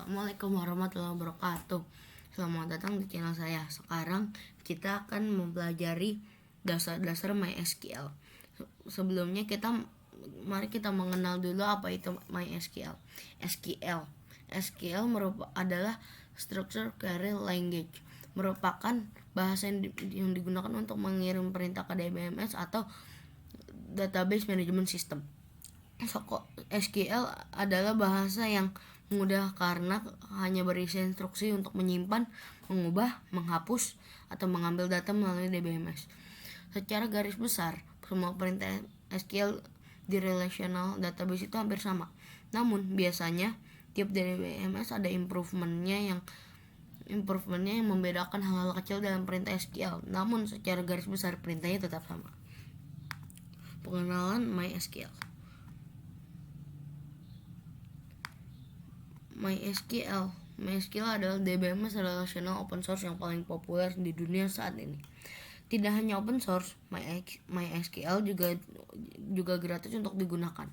Assalamualaikum warahmatullahi wabarakatuh. Selamat datang di channel saya. Sekarang kita akan mempelajari dasar-dasar MySQL. Sebelumnya mari kita mengenal dulu apa itu MySQL. SQL adalah Structured Query Language, merupakan bahasa yang digunakan untuk mengirim perintah ke DBMS atau Database Management System. SQL adalah bahasa yang mudah karena hanya berisi instruksi untuk menyimpan, mengubah, menghapus, atau mengambil data melalui DBMS. Secara garis besar, semua perintah SQL di relational database itu hampir sama. Namun, biasanya tiap DBMS ada improvementnya yang membedakan hal-hal kecil dalam perintah SQL. Namun, secara garis besar perintahnya tetap sama. Pengenalan MySQL. MySQL adalah DBMS relational open source yang paling populer di dunia saat ini. Tidak hanya open source, MySQL juga gratis untuk digunakan.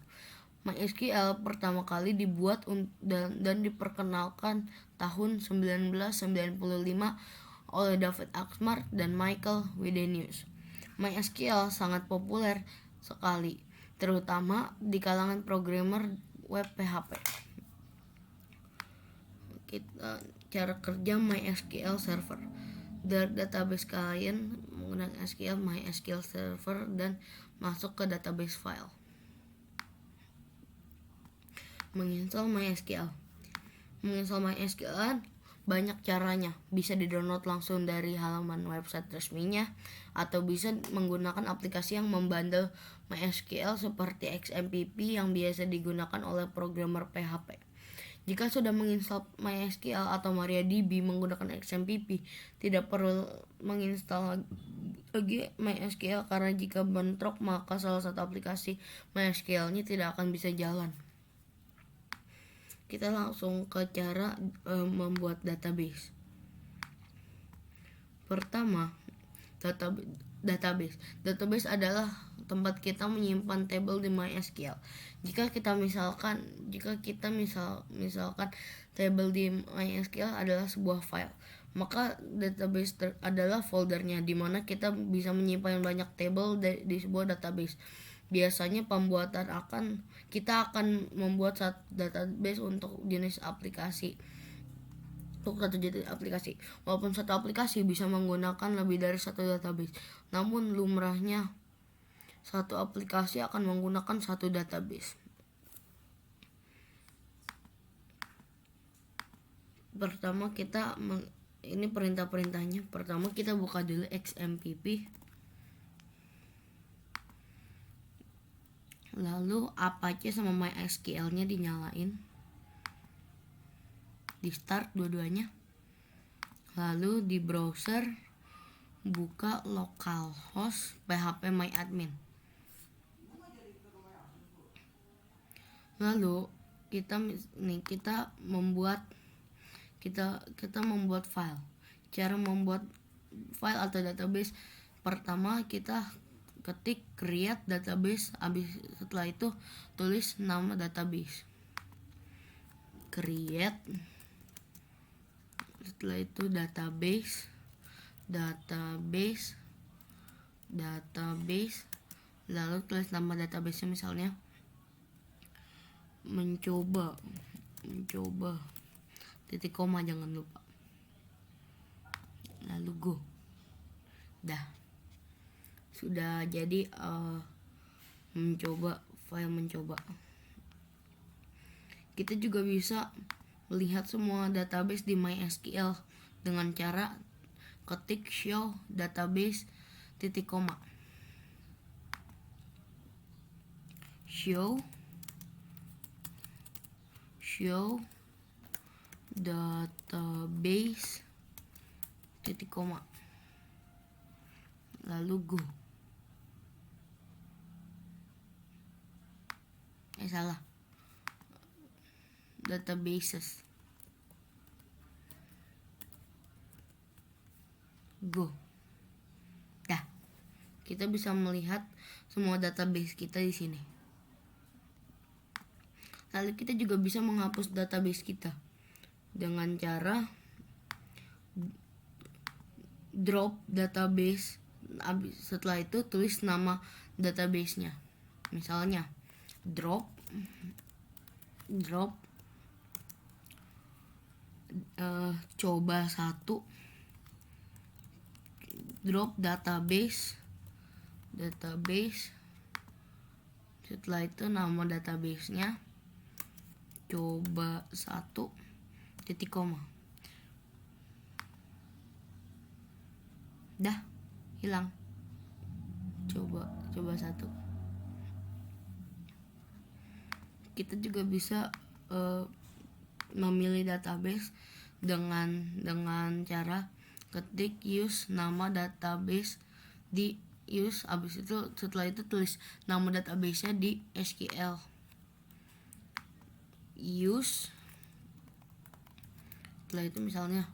MySQL pertama kali dibuat dan diperkenalkan tahun 1995 oleh David Axmar dan Michael Widenius. MySQL sangat populer sekali, terutama di kalangan programmer web PHP. Cara kerja MySQL Server. Database client menggunakan SQL MySQL Server dan masuk ke database file. Menginstal MySQL banyak caranya. Bisa di-download langsung dari halaman website resminya, atau bisa menggunakan aplikasi yang membundle MySQL seperti XMPP yang biasa digunakan oleh programmer PHP. Jika sudah menginstal MySQL atau MariaDB menggunakan XMPP, tidak perlu menginstal lagi MySQL karena jika bentrok maka salah satu aplikasi MySQL-nya tidak akan bisa jalan. Kita langsung ke cara membuat database. Pertama, database adalah tempat kita menyimpan tabel di MySQL. Jika kita misalkan tabel di MySQL adalah sebuah file, maka database adalah foldernya di mana kita bisa menyimpan banyak tabel di sebuah database. Biasanya kita akan membuat satu database untuk jenis aplikasi. Walaupun satu aplikasi bisa menggunakan lebih dari satu database, namun lumrahnya satu aplikasi akan menggunakan satu database. Pertama ini perintah-perintahnya. Pertama kita buka dulu XMPP. Lalu Apache sama MySQL-nya dinyalain. Di start dua-duanya. Lalu di browser buka localhost phpMyAdmin. Lalu kita membuat file. Cara membuat file atau database, pertama kita ketik create database, setelah itu tulis nama database. Create, setelah itu database, lalu tulis nama database, misalnya mencoba titik koma, jangan lupa, lalu go. Sudah jadi file mencoba. Kita juga bisa melihat semua database di MySQL dengan cara ketik show database titik koma. Show database titik koma, lalu go. Salah, databases, go. Kita bisa melihat semua database kita di sini. Lalu kita juga bisa menghapus database kita. dengan cara drop database. Setelah itu tulis nama databasenya, misalnya drop coba 1, drop database. Setelah itu nama databasenya coba 1 titik koma. Dah hilang. Coba 1. Kita juga bisa memilih database dengan cara ketik use nama database di use, habis itu setelah itu tulis nama database-nya di SQL use. Setelah itu misalnya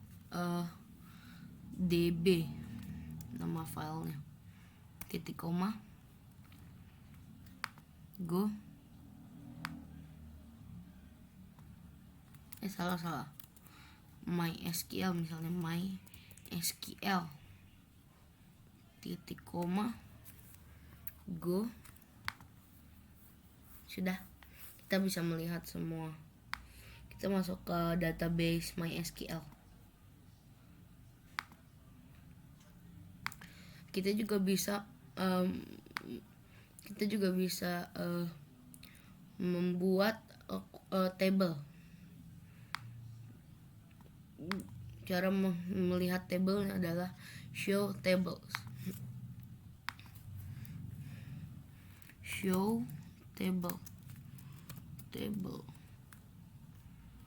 db nama filenya, titik koma, go. Salah MySQL, misalnya MySQL, titik koma, go. Sudah, kita bisa melihat semua. Kita masuk ke database MySQL. Kita juga bisa membuat table. Cara melihat table adalah show tables. Show table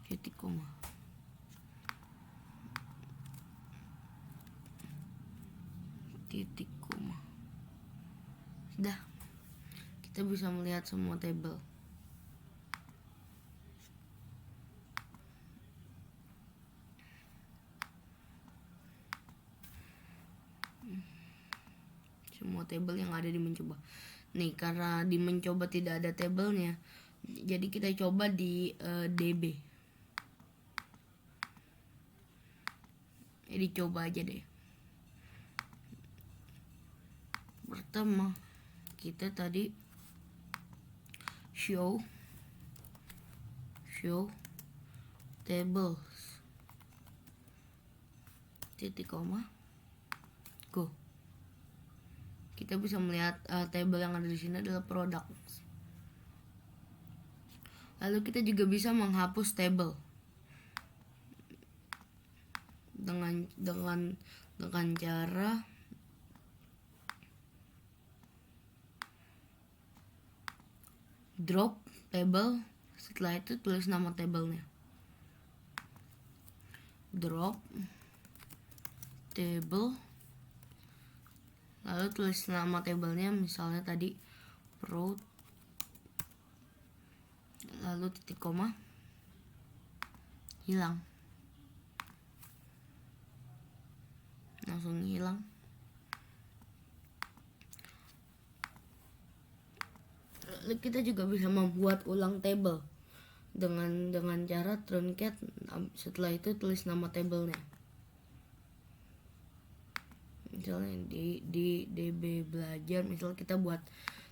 titik koma. Titik koma. Sudah, kita bisa melihat semua table. Semua table yang ada di mencoba. Nih, karena di mencoba tidak ada tabelnya, jadi kita coba di DB. Jadi coba aja deh. Pertama kita tadi show tables titik koma, go. Kita bisa melihat table yang ada di sini adalah produk. Lalu kita juga bisa menghapus table dengan cara drop table. Setelah itu tulis nama tablenya. Drop table, lalu tulis nama tablenya, misalnya tadi pro, lalu titik koma, hilang, langsung hilang. Lalu kita juga bisa membuat ulang table dengan cara truncat. Setelah itu tulis nama tablenya, misalnya di DB belajar. Misal kita buat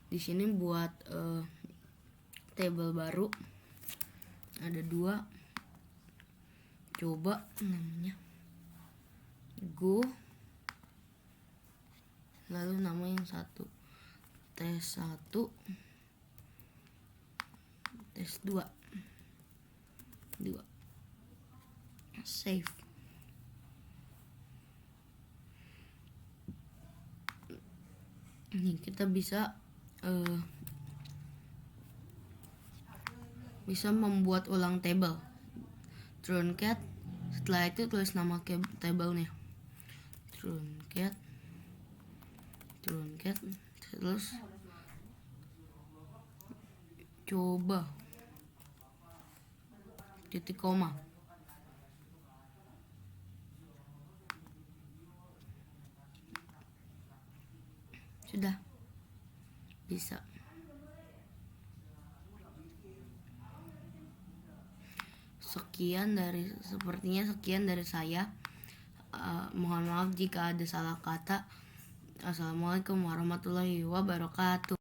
di sini buat table baru, ada 2, coba namanya, go, lalu nama yang 1 tes 1, tes 2, save. Ini kita bisa membuat ulang table, truncat. Setelah itu tulis nama tablenya, truncat, terus coba titik koma. Sudah bisa. sekian dari saya. Mohon maaf jika ada salah kata. Assalamualaikum warahmatullahi wabarakatuh.